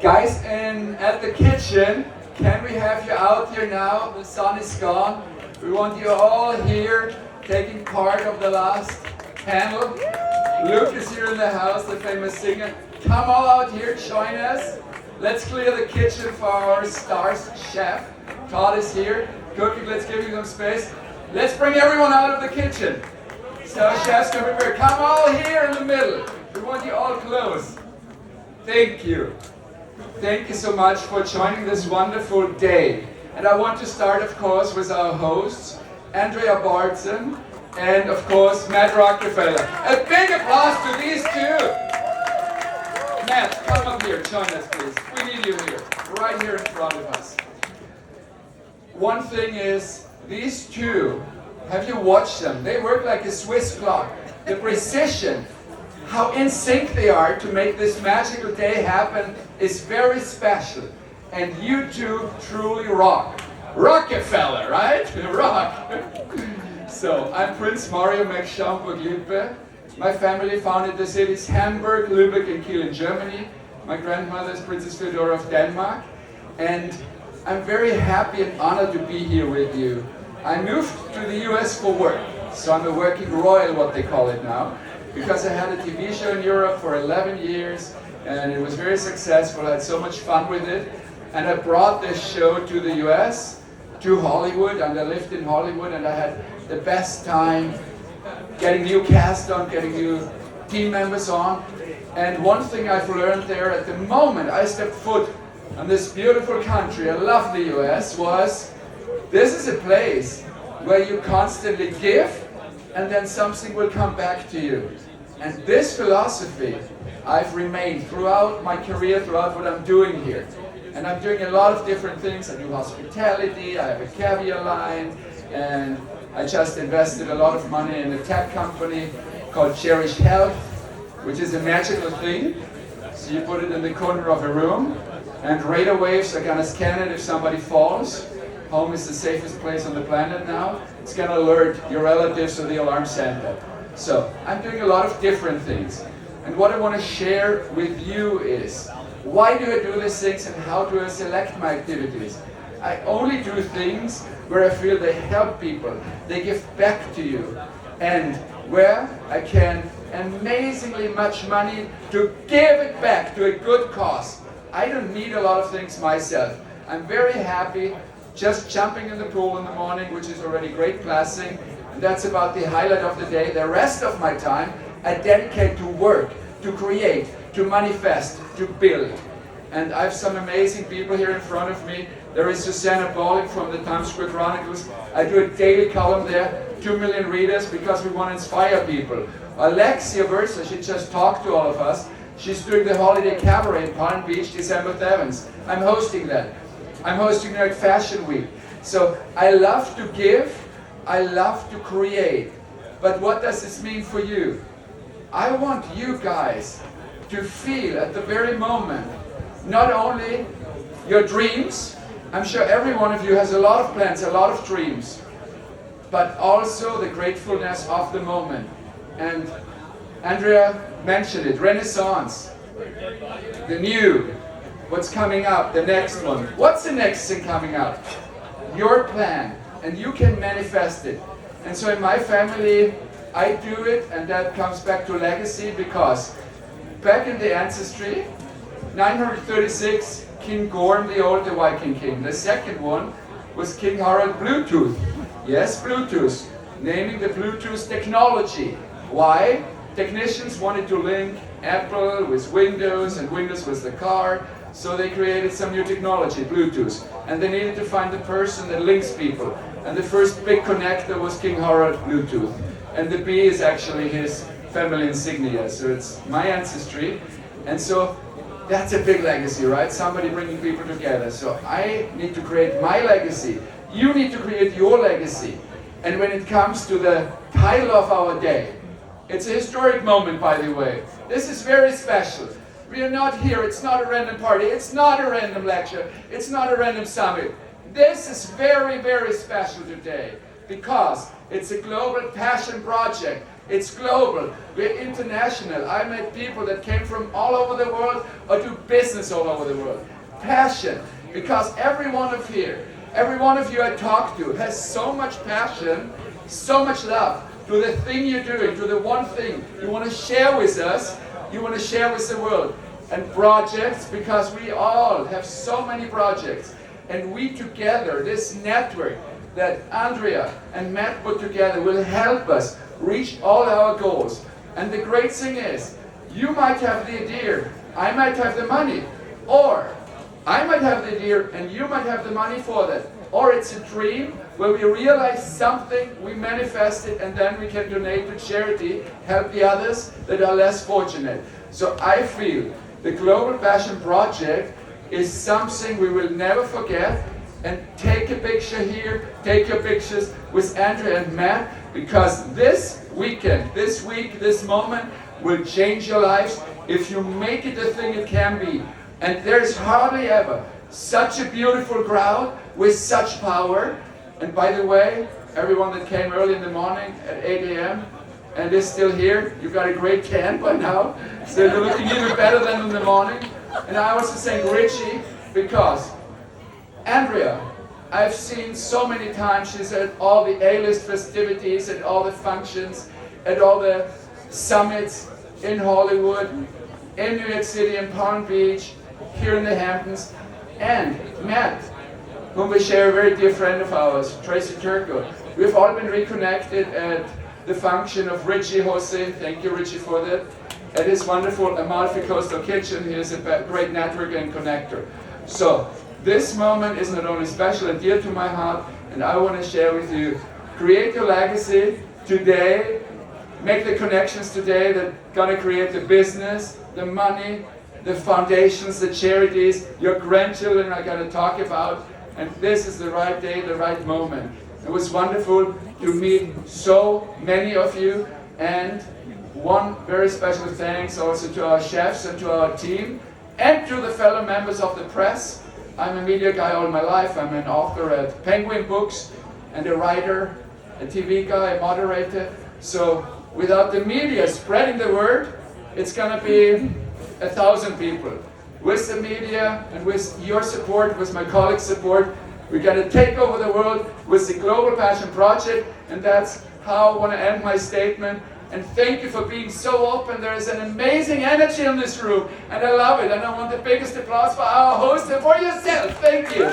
Guys at the kitchen, can we have you out here now? The sun is gone. We want you all here taking part of the last panel. Luke is here in the house, the famous singer. Come all out here, join us. Let's clear the kitchen for our stars chef. Todd is here, cooking. Let's give you some space. Let's bring everyone out of the kitchen. So chefs, come over. Come all here in the middle. We want you all close. Thank you. Thank you so much for joining this wonderful day. And I want to start, of course, with our hosts, Andrea Bartzen and, of course, Matt Rockefeller. A big applause to these two. Matt, come up here. Join us, please. We need you here, right here in front of us. One thing is, these two, have you watched them? They work like a Swiss clock. The precision, how in sync they are to make this magical day happen is very special. And you two truly rock. Rockefeller, right? Rock. So, I'm Prince Mario Max Schaumburg-Lippe. My family founded the cities Hamburg, Lübeck, and Kiel in Germany. My grandmother is Princess Theodora of Denmark. And I'm very happy and honored to be here with you. I moved to the US for work. So I'm a working royal, what they call it now. Because I had a TV show in Europe for 11 years. And it was very successful. I had so much fun with it. And I brought this show to the US, to Hollywood, and I lived in Hollywood, and I had the best time getting new cast on, getting new team members on. And one thing I've learned there at the moment I stepped foot in this beautiful country, I love the US, was this is a place where you constantly give and then something will come back to you. And this philosophy I've remained throughout my career, throughout what I'm doing here. And I'm doing a lot of different things. I do hospitality, I have a caviar line, and I just invested a lot of money in a tech company called Cherish Health, which is a magical thing. So you put it in the corner of a room, and radar waves are gonna scan it if somebody falls. Home is the safest place on the planet now. It's gonna alert your relatives or the alarm center. So I'm doing a lot of different things. And what I want to share with you is, why do I do these things and how do I select my activities? I only do things where I feel they help people, they give back to you, and where I can amazingly much money to give it back to a good cause. I don't need a lot of things myself. I'm very happy just jumping in the pool in the morning, which is already great blessing. And that's about the highlight of the day. The rest of my time I dedicate to work, to create, to manifest, to build. And I have some amazing people here in front of me. There is Susanna Bolling from the Times Square Chronicles. I do a daily column there, 2 million readers, because we want to inspire people. Alexia Versa, she just talked to all of us. She's doing the Holiday Cabaret in Palm Beach, December 7th. I'm hosting that. I'm hosting New York Fashion Week. So I love to give, I love to create. But what does this mean for you? I want you guys to feel at the very moment, not only your dreams, I'm sure every one of you has a lot of plans, a lot of dreams, but also the gratefulness of the moment. And Andrea mentioned it, Renaissance, the new, what's coming up, the next one. What's the next thing coming up? Your plan, and you can manifest it. And so in my family, I do it, and that comes back to legacy, because back in the ancestry, 936, King Gorm the Old, the Viking king. The second one was King Harald Bluetooth. Yes, Bluetooth. Naming the Bluetooth technology. Why? Technicians wanted to link Apple with Windows and Windows with the car, so they created some new technology, Bluetooth. And they needed to find the person that links people. And the first big connector was King Harald Bluetooth. And the B is actually his family insignia, so it's my ancestry. And so that's a big legacy, right? Somebody bringing people together. So I need to create my legacy. You need to create your legacy. And when it comes to the title of our day, it's a historic moment, by the way. This is very special. We are not here, it's not a random party, it's not a random lecture, it's not a random summit. This is very, very special today, because it's a global passion project. It's global. We're international. I met people that came from all over the world or do business all over the world. Passion, because every one of you I talk to has so much passion, so much love to the thing you're doing, to the one thing you want to share with us, you want to share with the world. And projects, because we all have so many projects. And we together, this network that Andrea and Matt put together will help us reach all our goals. And the great thing is, you might have the idea, I might have the money, or I might have the idea and you might have the money for that. Or it's a dream where we realize something, we manifest it, and then we can donate to charity, help the others that are less fortunate. So I feel the Global Passion Project is something we will never forget. And take a picture here, take your pictures with Andrea and Matt, because this weekend, this week, this moment will change your lives if you make it the thing it can be. And there's hardly ever such a beautiful crowd with such power. And by the way, everyone that came early in the morning at 8 a.m. and is still here, you got a great tan by now, so you're looking even better than in the morning. And I was saying Richie, because Andrea, I've seen so many times, she's at all the A-list festivities, at all the functions, at all the summits in Hollywood, in New York City, in Palm Beach, here in the Hamptons. And Matt, whom we share, a very dear friend of ours, Tracy Turco. We've all been reconnected at the function of Richie Jose. Thank you, Richie, for that. At his wonderful Amalfi Coastal Kitchen. He is a great networker and connector. So this moment is not only special and dear to my heart, and I want to share with you, create your legacy today, make the connections today that are going to create the business, the money, the foundations, the charities, your grandchildren are going to talk about, and this is the right day, the right moment. It was wonderful to meet so many of you, and one very special thanks also to our chefs and to our team, and to the fellow members of the press. I'm a media guy all my life. I'm an author at Penguin Books, and a writer, a TV guy, a moderator. So without the media spreading the word, it's going to be 1,000 people. With the media and with your support, with my colleagues' support, we're going to take over the world with the Global Passion Project, and that's how I want to end my statement. And thank you for being so open. There is an amazing energy in this room, and I love it. And I want the biggest applause for our host and for yourself. Thank you.